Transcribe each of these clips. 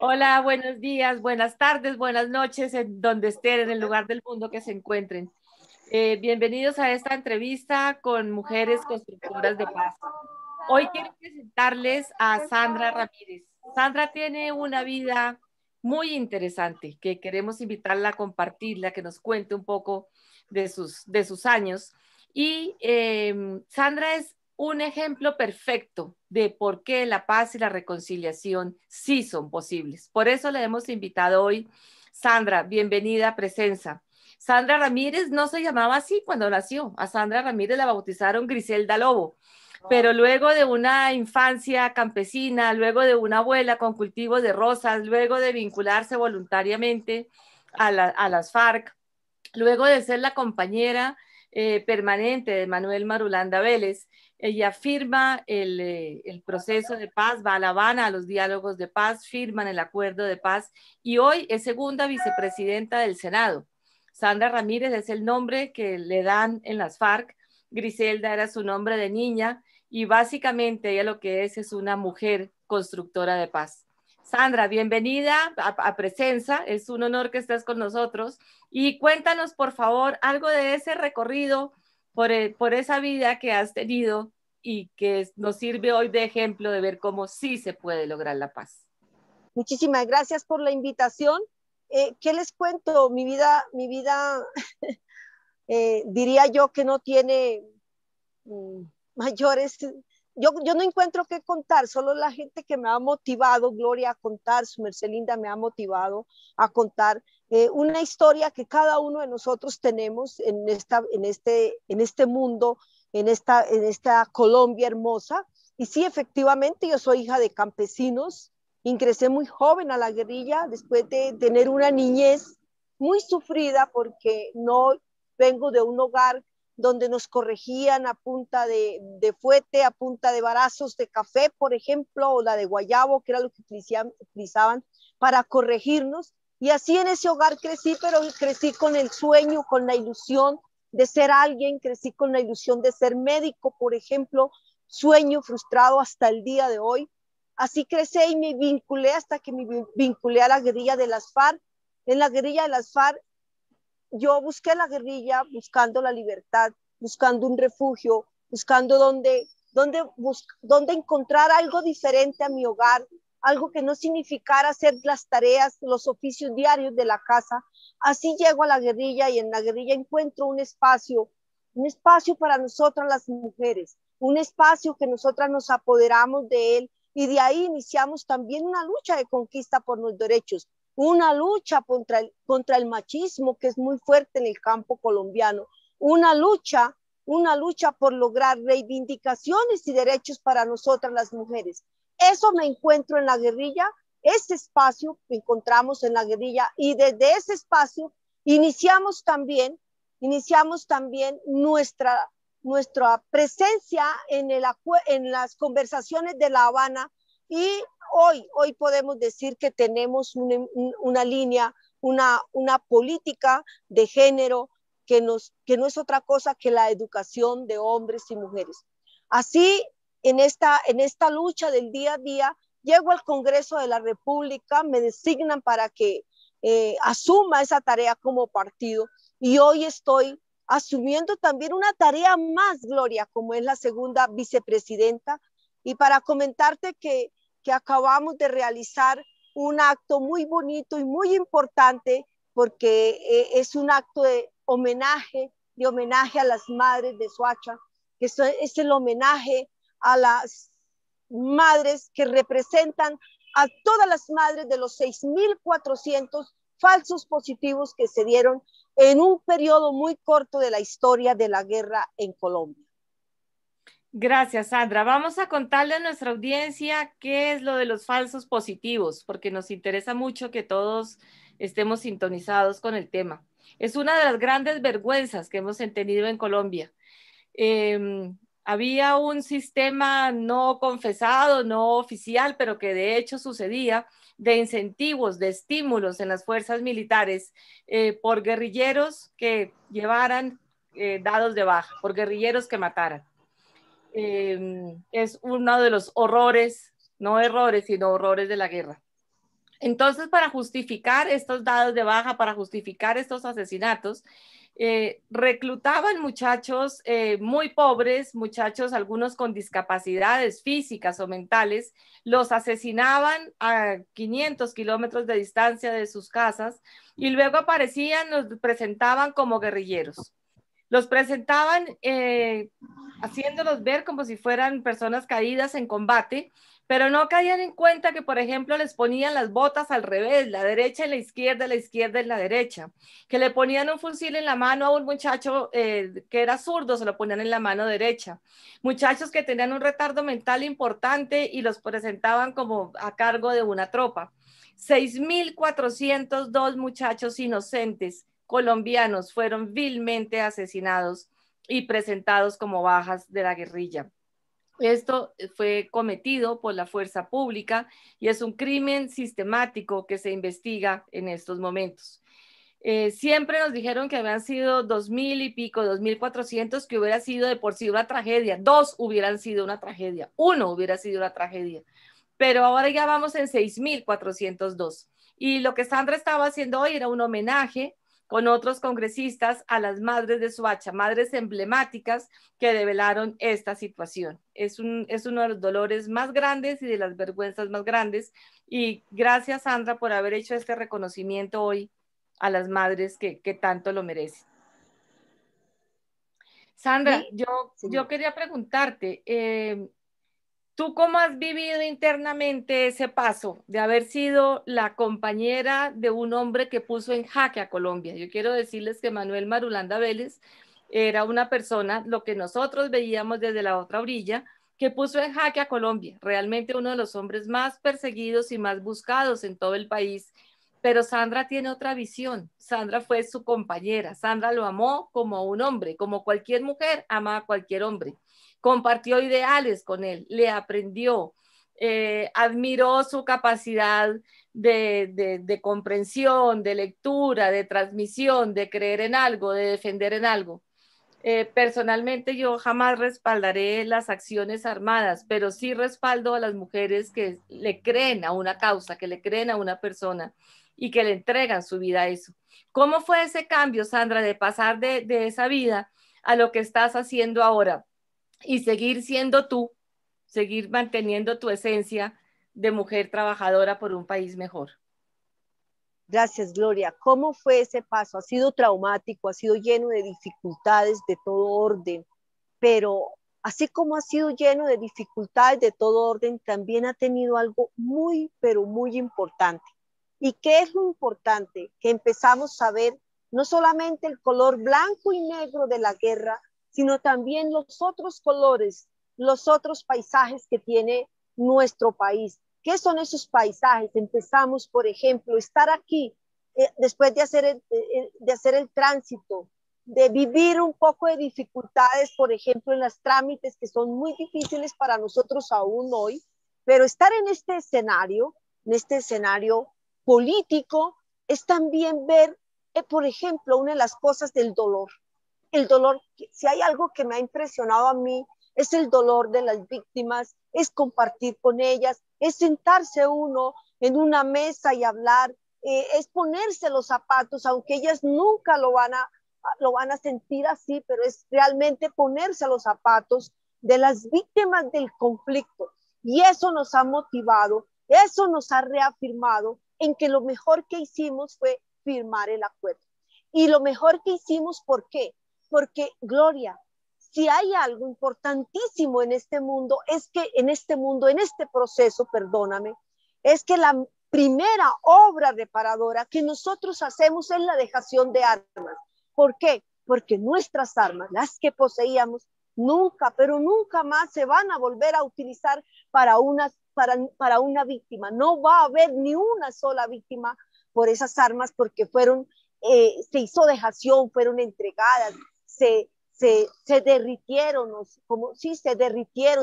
Hola, buenos días, buenas tardes, buenas noches, en donde estén, en el lugar del mundo que se encuentren. Bienvenidos a esta entrevista con mujeres constructoras de paz. Hoy quiero presentarles a Sandra Ramírez. Sandra tiene una vida muy interesante que queremos invitarla a compartirla, que nos cuente un poco de sus años. Y Sandra es un ejemplo perfecto de por qué la paz y la reconciliación sí son posibles. Por eso le hemos invitado hoy. Sandra, bienvenida a Presenza. Sandra Ramírez no se llamaba así cuando nació. A Sandra Ramírez la bautizaron Griselda Lobo, pero luego de una infancia campesina, luego de una abuela con cultivos de rosas, luego de vincularse voluntariamente a las FARC, luego de ser la compañera permanente de Manuel Marulanda Vélez, ella firma el proceso de paz, va a La Habana a los diálogos de paz, firman el acuerdo de paz y hoy es segunda vicepresidenta del Senado. Sandra Ramírez es el nombre que le dan en las FARC, Griselda era su nombre de niña y básicamente ella lo que es una mujer constructora de paz. Sandra, bienvenida a Presenza, es un honor que estés con nosotros y cuéntanos por favor algo de ese recorrido por esa vida que has tenido y que nos sirve hoy de ejemplo de ver cómo sí se puede lograr la paz. Muchísimas gracias por la invitación. ¿Qué les cuento? Mi vida diría yo que no tiene mm, mayores. Yo no encuentro qué contar, solo la gente que me ha motivado, Gloria, a contar, su merced linda me ha motivado a contar una historia que cada uno de nosotros tenemos en este mundo, en esta Colombia hermosa. Y sí, efectivamente, yo soy hija de campesinos, ingresé muy joven a la guerrilla después de tener una niñez muy sufrida porque no vengo de un hogar donde nos corregían a punta de fuete, a punta de varazos de café, por ejemplo, o la de guayabo, que era lo que utilizaban para corregirnos. Y así en ese hogar crecí, pero crecí con el sueño, con la ilusión de ser alguien, crecí con la ilusión de ser médico, por ejemplo, sueño frustrado hasta el día de hoy. Así crecí y me vinculé hasta que me vinculé a la guerrilla de las FARC. En la guerrilla de las FARC yo busqué la guerrilla buscando la libertad, buscando un refugio, buscando donde encontrar algo diferente a mi hogar, algo que no significara hacer las tareas, los oficios diarios de la casa. Así llego a la guerrilla y en la guerrilla encuentro un espacio para nosotras las mujeres, un espacio que nosotras nos apoderamos de él y de ahí iniciamos también una lucha de conquista por los derechos, una lucha contra el machismo que es muy fuerte en el campo colombiano, una lucha por lograr reivindicaciones y derechos para nosotras las mujeres. Eso me encuentro en la guerrilla, ese espacio que encontramos en la guerrilla y desde ese espacio iniciamos también nuestra presencia en las conversaciones de La Habana y hoy podemos decir que tenemos una línea, una política de género que no es otra cosa que la educación de hombres y mujeres. Así, en esta lucha del día a día, llego al Congreso de la República, me designan para que asuma esa tarea como partido y hoy estoy asumiendo también una tarea más, Gloria, como es la segunda vicepresidenta. Y para comentarte que acabamos de realizar un acto muy bonito y muy importante porque es un acto de homenaje a las madres de Soacha, que es el homenaje a las madres que representan a todas las madres de los 6.400 falsos positivos que se dieron en un periodo muy corto de la historia de la guerra en Colombia. Gracias, Sandra. Vamos a contarle a nuestra audiencia qué es lo de los falsos positivos, porque nos interesa mucho que todos estemos sintonizados con el tema. Es una de las grandes vergüenzas que hemos tenido en Colombia. Había un sistema no confesado, no oficial, pero que de hecho sucedía, de incentivos, de estímulos en las fuerzas militares por guerrilleros que llevaran dados de baja, por guerrilleros que mataran. Es uno de los horrores, no errores, sino horrores de la guerra. Entonces, para justificar estos dados de baja, para justificar estos asesinatos, reclutaban muchachos muy pobres, muchachos algunos con discapacidades físicas o mentales, los asesinaban a 500 kilómetros de distancia de sus casas y luego aparecían, los presentaban como guerrilleros. Los presentaban haciéndolos ver como si fueran personas caídas en combate, pero no caían en cuenta que, por ejemplo, les ponían las botas al revés, la derecha en la izquierda en la derecha, que le ponían un fusil en la mano a un muchacho que era zurdo, se lo ponían en la mano derecha. Muchachos que tenían un retardo mental importante y los presentaban como a cargo de una tropa. 6.402 muchachos inocentes colombianos fueron vilmente asesinados y presentados como bajas de la guerrilla. Esto fue cometido por la fuerza pública y es un crimen sistemático que se investiga en estos momentos. Siempre nos dijeron que habían sido 2.000 y pico, 2.400, que hubiera sido de por sí una tragedia. 2 hubieran sido una tragedia, 1 hubiera sido una tragedia. Pero ahora ya vamos en 6.402. Y lo que Sandra estaba haciendo hoy era un homenaje con otros congresistas a las madres de Soacha, madres emblemáticas que develaron esta situación. Es uno de los dolores más grandes y de las vergüenzas más grandes. Y gracias, Sandra, por haber hecho este reconocimiento hoy a las madres que tanto lo merecen. Sandra, Sí, yo quería preguntarte, ¿tú cómo has vivido internamente ese paso de haber sido la compañera de un hombre que puso en jaque a Colombia? Yo quiero decirles que Manuel Marulanda Vélez era una persona, lo que nosotros veíamos desde la otra orilla, que puso en jaque a Colombia, realmente uno de los hombres más perseguidos y más buscados en todo el país. Pero Sandra tiene otra visión. Sandra fue su compañera. Sandra lo amó como un hombre, como cualquier mujer ama a cualquier hombre. Compartió ideales con él, le aprendió, admiró su capacidad de comprensión, de lectura, de transmisión, de creer en algo, de defender en algo. Personalmente yo jamás respaldaré las acciones armadas, pero sí respaldo a las mujeres que le creen a una causa, que le creen a una persona y que le entregan su vida a eso. ¿Cómo fue ese cambio, Sandra, de pasar de esa vida a lo que estás haciendo ahora y seguir siendo tú, seguir manteniendo tu esencia de mujer trabajadora por un país mejor? Gracias, Gloria. ¿Cómo fue ese paso? Ha sido traumático, ha sido lleno de dificultades de todo orden, pero así como ha sido lleno de dificultades de todo orden, también ha tenido algo muy, pero muy importante. ¿Y qué es lo importante? Que empezamos a ver no solamente el color blanco y negro de la guerra, sino también los otros colores, los otros paisajes que tiene nuestro país. ¿Qué son esos paisajes? Empezamos, por ejemplo, estar aquí después de hacer el tránsito, de vivir un poco de dificultades, por ejemplo, en los trámites que son muy difíciles para nosotros aún hoy, pero estar en este escenario político, es también ver, por ejemplo, una de las cosas del dolor. El dolor, si hay algo que me ha impresionado a mí, es el dolor de las víctimas, es compartir con ellas, es sentarse uno en una mesa y hablar, es ponerse los zapatos, aunque ellas nunca lo van a sentir así, pero es realmente ponerse los zapatos de las víctimas del conflicto. Y eso nos ha motivado, eso nos ha reafirmado en que lo mejor que hicimos fue firmar el acuerdo. Y lo mejor que hicimos, ¿por qué? Porque, Gloria, si hay algo importantísimo en este mundo, es que en este proceso, perdóname, es que la primera obra reparadora que nosotros hacemos es la dejación de armas. ¿Por qué? Porque nuestras armas, las que poseíamos, nunca, pero nunca más se van a volver a utilizar para una víctima. No va a haber ni una sola víctima por esas armas porque se hizo dejación, fueron entregadas, se derritieron,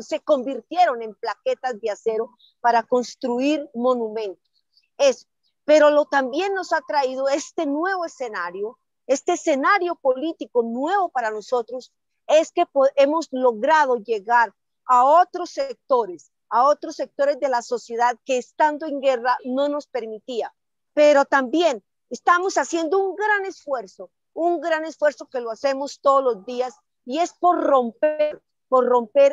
se convirtieron en plaquetas de acero para construir monumentos. Eso. Pero también nos ha traído este nuevo escenario, este escenario político nuevo para nosotros, es que hemos logrado llegar a otros sectores a otros sectores de la sociedad que estando en guerra no nos permitía. Pero también estamos haciendo un gran esfuerzo que lo hacemos todos los días y es por romper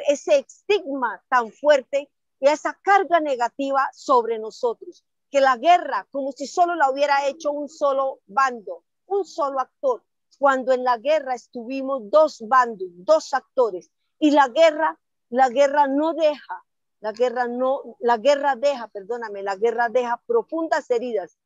ese estigma tan fuerte y esa carga negativa sobre nosotros. Que la guerra, como si solo la hubiera hecho un solo bando, un solo actor, cuando en la guerra estuvimos dos bandos, dos actores, y la guerra no deja, la guerra deja profundas heridas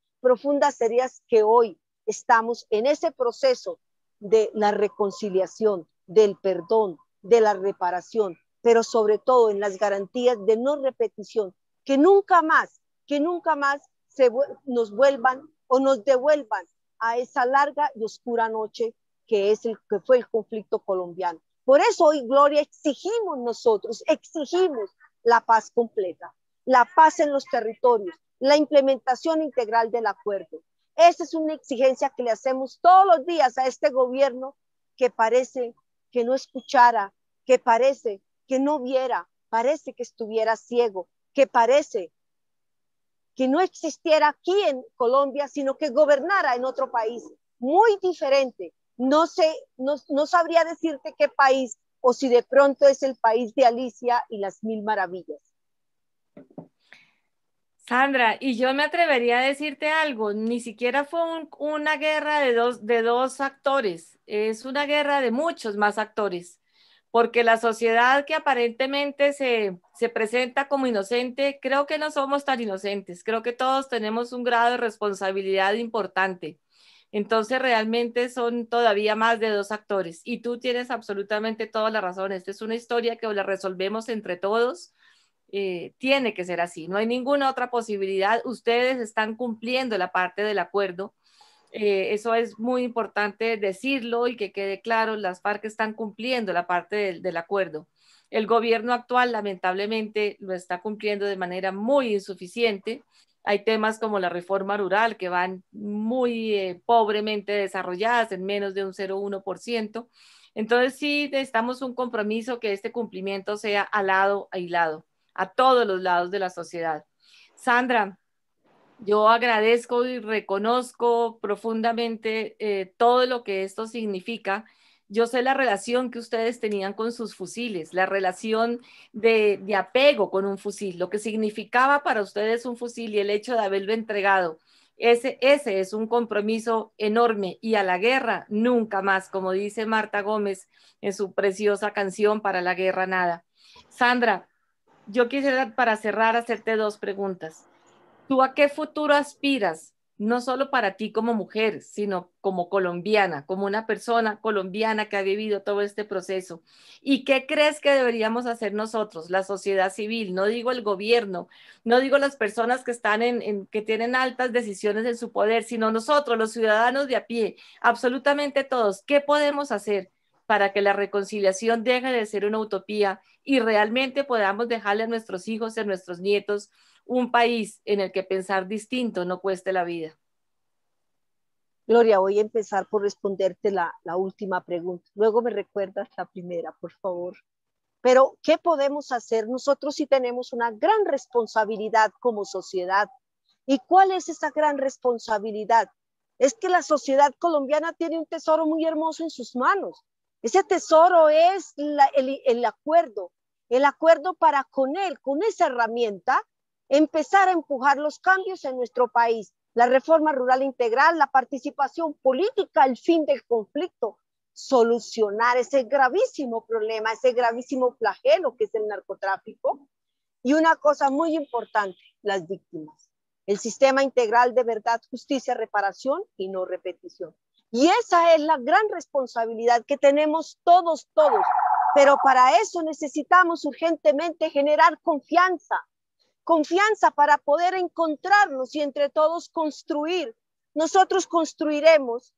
que hoy estamos en ese proceso de la reconciliación, del perdón, de la reparación, pero sobre todo en las garantías de no repetición, que nunca más nos vuelvan o nos devuelvan a esa larga y oscura noche que fue el conflicto colombiano. Por eso hoy, Gloria, exigimos la paz completa, la paz en los territorios, la implementación integral del acuerdo. Esa es una exigencia que le hacemos todos los días a este gobierno que parece que no escuchara, que parece que no viera, parece que estuviera ciego, que parece que no existiera aquí en Colombia, sino que gobernara en otro país muy diferente. No sabría decirte qué país, o si de pronto es el país de Alicia y las Mil Maravillas. Sandra, y yo me atrevería a decirte algo, ni siquiera fue una guerra de dos actores, es una guerra de muchos más actores, porque la sociedad que aparentemente se presenta como inocente, creo que no somos tan inocentes, creo que todos tenemos un grado de responsabilidad importante. Entonces realmente son todavía más de dos actores y tú tienes absolutamente toda la razón. Esta es una historia que la resolvemos entre todos. Tiene que ser así, no hay ninguna otra posibilidad. Ustedes están cumpliendo la parte del acuerdo. Eso es muy importante decirlo y que quede claro, las FARC están cumpliendo la parte del acuerdo. El gobierno actual lamentablemente lo está cumpliendo de manera muy insuficiente. Hay temas como la reforma rural que van muy pobremente desarrolladas, en menos de un 0,1%. Entonces sí necesitamos un compromiso que este cumplimiento sea a lado y lado, a todos los lados de la sociedad. Sandra, yo agradezco y reconozco profundamente todo lo que esto significa. Yo sé la relación que ustedes tenían con sus fusiles, la relación de apego con un fusil, lo que significaba para ustedes un fusil y el hecho de haberlo entregado. Ese es un compromiso enorme y a la guerra nunca más, como dice Marta Gómez en su preciosa canción Para la guerra nada. Sandra, yo quisiera para cerrar hacerte dos preguntas. ¿Tú a qué futuro aspiras? No solo para ti como mujer, sino como colombiana, como una persona colombiana que ha vivido todo este proceso. ¿Y qué crees que deberíamos hacer nosotros, la sociedad civil? No digo el gobierno, no digo las personas que están que tienen altas decisiones en su poder, sino nosotros, los ciudadanos de a pie, absolutamente todos. ¿Qué podemos hacer para que la reconciliación deje de ser una utopía y realmente podamos dejarle a nuestros hijos y a nuestros nietos un país en el que pensar distinto no cueste la vida? Gloria, voy a empezar por responderte la última pregunta. Luego me recuerdas la primera, por favor. Pero, ¿qué podemos hacer? Nosotros sí tenemos una gran responsabilidad como sociedad. ¿Y cuál es esa gran responsabilidad? Es que la sociedad colombiana tiene un tesoro muy hermoso en sus manos. Ese tesoro es el acuerdo para con él, con esa herramienta, empezar a empujar los cambios en nuestro país. La reforma rural integral, la participación política, el fin del conflicto, solucionar ese gravísimo problema, ese gravísimo flagelo que es el narcotráfico. Y una cosa muy importante, las víctimas. El sistema integral de verdad, justicia, reparación y no repetición. Y esa es la gran responsabilidad que tenemos todos. Pero para eso necesitamos urgentemente generar confianza para poder encontrarnos y entre todos construir. Nosotros construiremos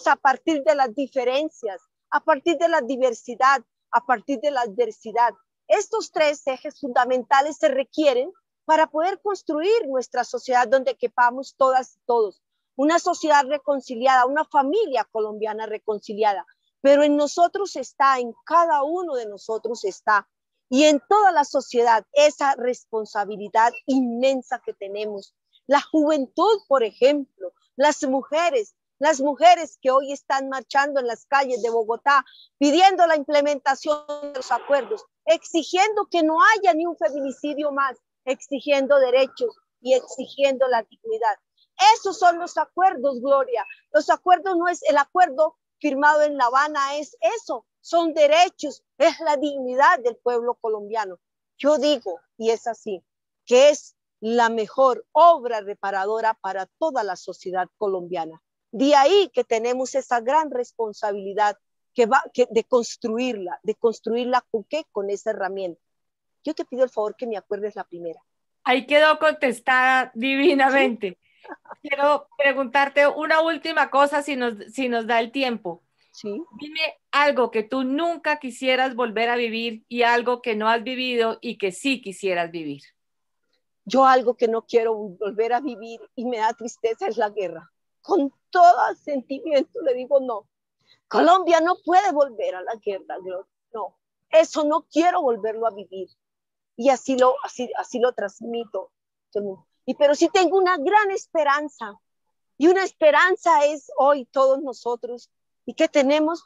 a partir de las diferencias, a partir de la diversidad, a partir de la adversidad. Estos tres ejes fundamentales se requieren para poder construir nuestra sociedad donde quepamos todas y todos. Una sociedad reconciliada, una familia colombiana reconciliada. Pero en nosotros está, en cada uno de nosotros está. y en toda la sociedad esa responsabilidad inmensa que tenemos. La juventud, por ejemplo, las mujeres que hoy están marchando en las calles de Bogotá pidiendo la implementación de los acuerdos, exigiendo que no haya ni un feminicidio más, exigiendo derechos y exigiendo la dignidad. Esos son los acuerdos, Gloria. Los acuerdos no es el acuerdo firmado en La Habana, es eso, son derechos, es la dignidad del pueblo colombiano. Yo digo, y es así, que es la mejor obra reparadora para toda la sociedad colombiana. De ahí que tenemos esa gran responsabilidad de construirla ¿con qué? Con esa herramienta. Yo te pido el favor que me acuerdes la primera. Ahí quedó contestada ¿Sí? divinamente. Quiero preguntarte una última cosa si nos da el tiempo. Sí. Dime algo que tú nunca quisieras volver a vivir y algo que no has vivido y que sí quisieras vivir. Yo algo que no quiero volver a vivir y me da tristeza es la guerra. Con todo sentimiento le digo no. Colombia no puede volver a la guerra, no. Eso no quiero volverlo a vivir. Y así lo transmito. Y pero sí tengo una gran esperanza. Y una esperanza es hoy todos nosotros y que tenemos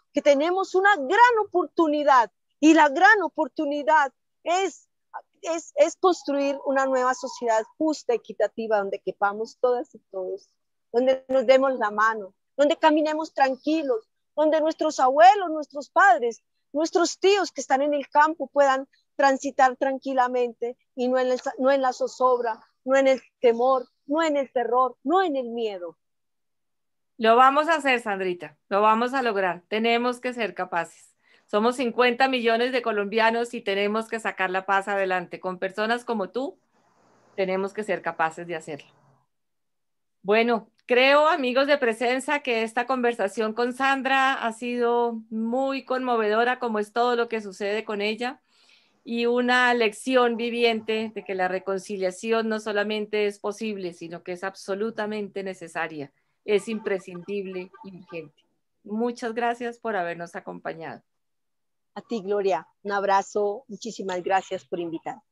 una gran oportunidad. Y la gran oportunidad es construir una nueva sociedad justa, equitativa, donde quepamos todas y todos, donde nos demos la mano, donde caminemos tranquilos, donde nuestros abuelos, nuestros padres, nuestros tíos que están en el campo puedan transitar tranquilamente y no en la zozobra, no en el temor, no en el terror, no en el miedo. Lo vamos a hacer, Sandrita, lo vamos a lograr. Tenemos que ser capaces. Somos 50 millones de colombianos y tenemos que sacar la paz adelante. Con personas como tú, tenemos que ser capaces de hacerlo. Bueno, creo, amigos de Presenza, que esta conversación con Sandra ha sido muy conmovedora, como es todo lo que sucede con ella, y una lección viviente de que la reconciliación no solamente es posible, sino que es absolutamente necesaria, es imprescindible y urgente. Muchas gracias por habernos acompañado. A ti, Gloria, un abrazo, muchísimas gracias por invitarme.